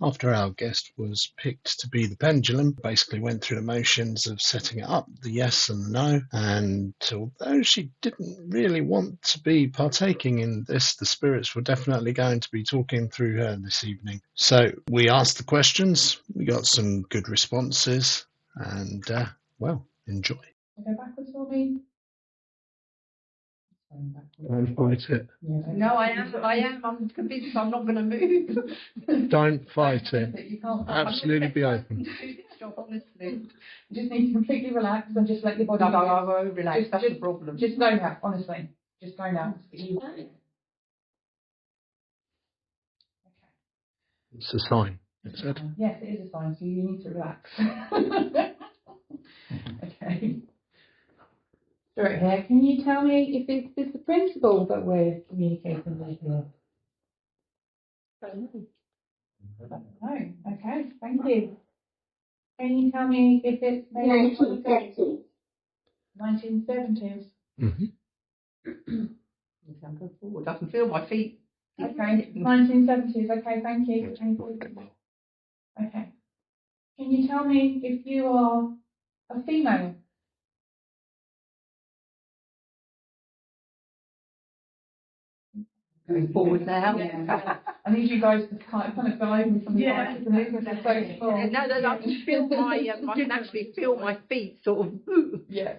After our guest was picked to be the pendulum, basically went through the motions of setting it up, the yes and the no, and although she didn't really want to be partaking in this, the spirits were definitely going to be talking through her this evening. So we asked the questions, we got some good responses, and well, enjoy. Go backwards for me. Don't fight it. No, I am. I'm convinced I'm not going to move. Don't fight it. You can't. Absolutely be open. Stop, honestly. You just need to completely relax and just let your body. No, I won't relax. That's the problem. Just go now, honestly. Just go now. Okay. It's a sign. It said. Yes, it is a sign. So you need to relax. Okay. Right here, can you tell me if it's the principal that we're communicating with here? No. Okay, thank you. Can you tell me if it's 1970s? 1970s? Mm-hmm. I'm going forward. I can feel my feet. Okay, 1970s. Okay, thank you. Okay. Can you tell me if you are a female? Going forward now. Yeah. I need you guys to kind of guide me from the right to the left. No, I can feel I can actually feel my feet sort of. Yeah,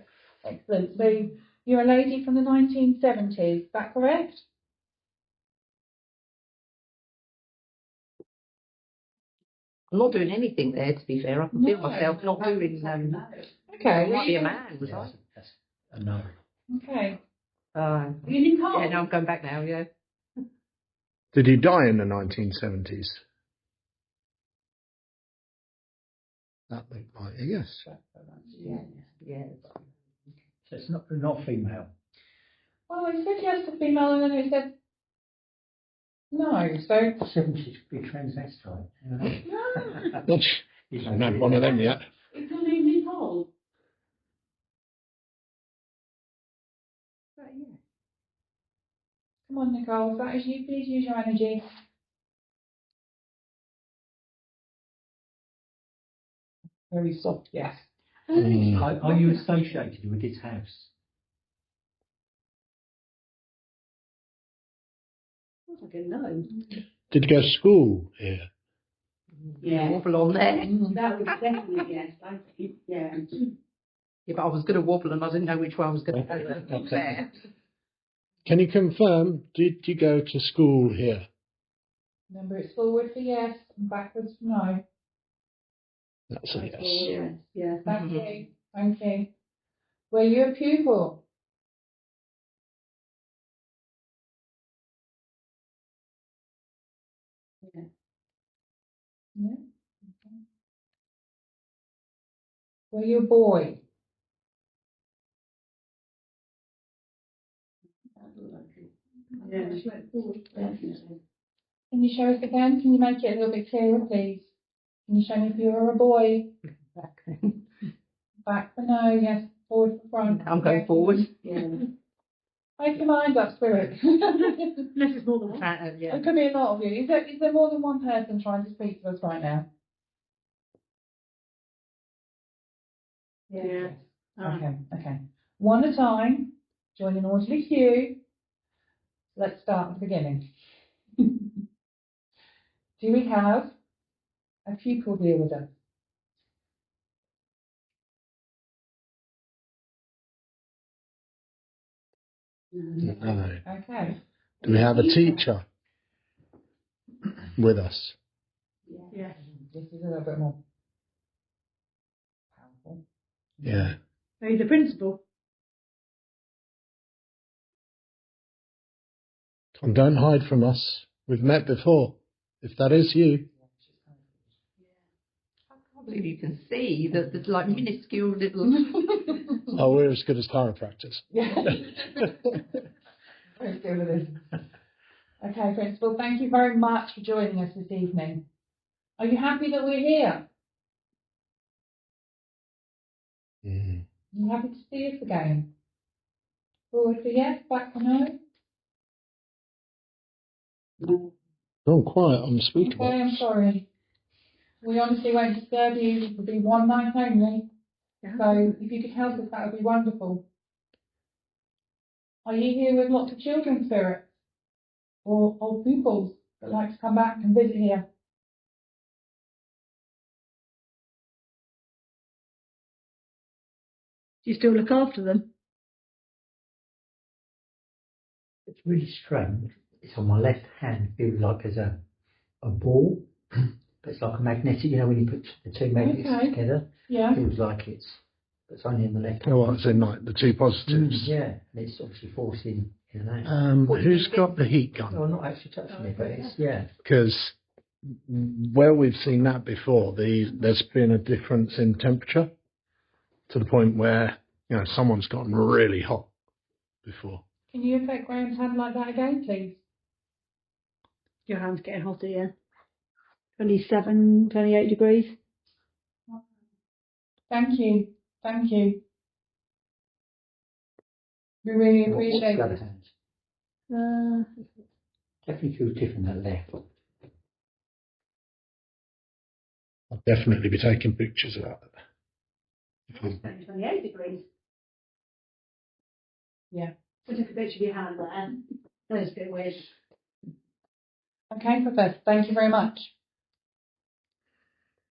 excellent. So you're a lady from the 1970s, is that correct? I'm not doing anything there, to be fair. I can feel myself not doing. Okay. Might be a man, was I? That's a no. Okay. You can't. Yeah, no, I'm going back now. Yeah. Did he die in the 1970s? That looked like a yes. Yeah. So it's not female. Well, it said yes to female, and then it said no. So 70s could be transvestite. no. I haven't had one of them yet. It's your name Nicole. Come on, Nicole. If that is you, please use your energy. Very soft, yes. Are you associated with this house? I don't know. Did you go to school here? Yeah. Wobble on there. That was definitely yes. Yeah. Yeah, but I was going to wobble and I didn't know which way I was going to go. There. Can you confirm, did you go to school here? Remember, it's forward for yes and backwards for no. That's a yes. Yeah. Thank you. Thank you. Were you a pupil? Yeah. Yeah. Okay. Were you a boy? Yeah. Definitely. Can you show us again? Can you make it a little bit clearer, please? Can you show me if you were a boy? Back for no, yes. Forward for front. I'm going forward. Yeah. Make your mind up, spirit. Unless it's more than one. Yeah. There could be a lot of you. Is there more than one person trying to speak to us right now? Yeah. Okay. One at a time. Join an orderly queue. Let's start at the beginning. Do we have a pupil here with us? No. Okay. Do we have a teacher with us? Yeah. This is a little bit more powerful. Yeah. Are you the principal? And don't hide from us. We've met before. If that is you. I can't believe you can see that there's like minuscule little. Oh, we're as good as chiropractors. Yeah. Very good with this. Okay, Principal, thank you very much for joining us this evening. Are you happy that we're here? Mm. Are you happy to see us again? Forward for yes, back for no? Oh, quiet on the speaker Okay, I'm box. sorry. We honestly won't disturb you. It will be one night only. Yeah. So if you could help us, that would be wonderful. Are you here with lots of children spirits? Or old peoples that like to come back and visit here? Do you still look after them? It's really strange. It's on my left hand. Feels like there's a ball. But it's like a magnetic, you know, when you put the two magnets together. Yeah. Feels like it's only in the left hand. Oh, well, it's in like the two positives. Yeah, and it's obviously forcing in and out. Who's got the heat gun? Well, I'm not actually touching it, but it's, yeah. Because where we've seen that before, there's been a difference in temperature to the point where, you know, someone's gotten really hot before. Can you affect Graham's hand like that again, please? Your hand's getting hotter, yeah. 27, 28 degrees. Thank you. Thank you. We really What's appreciate the other it. hand? Definitely feels different than left. I'll definitely be taking pictures of that. 28 degrees. Yeah. I took a picture of your hand there. That was a bit weird. Okay, Professor. Thank you very much.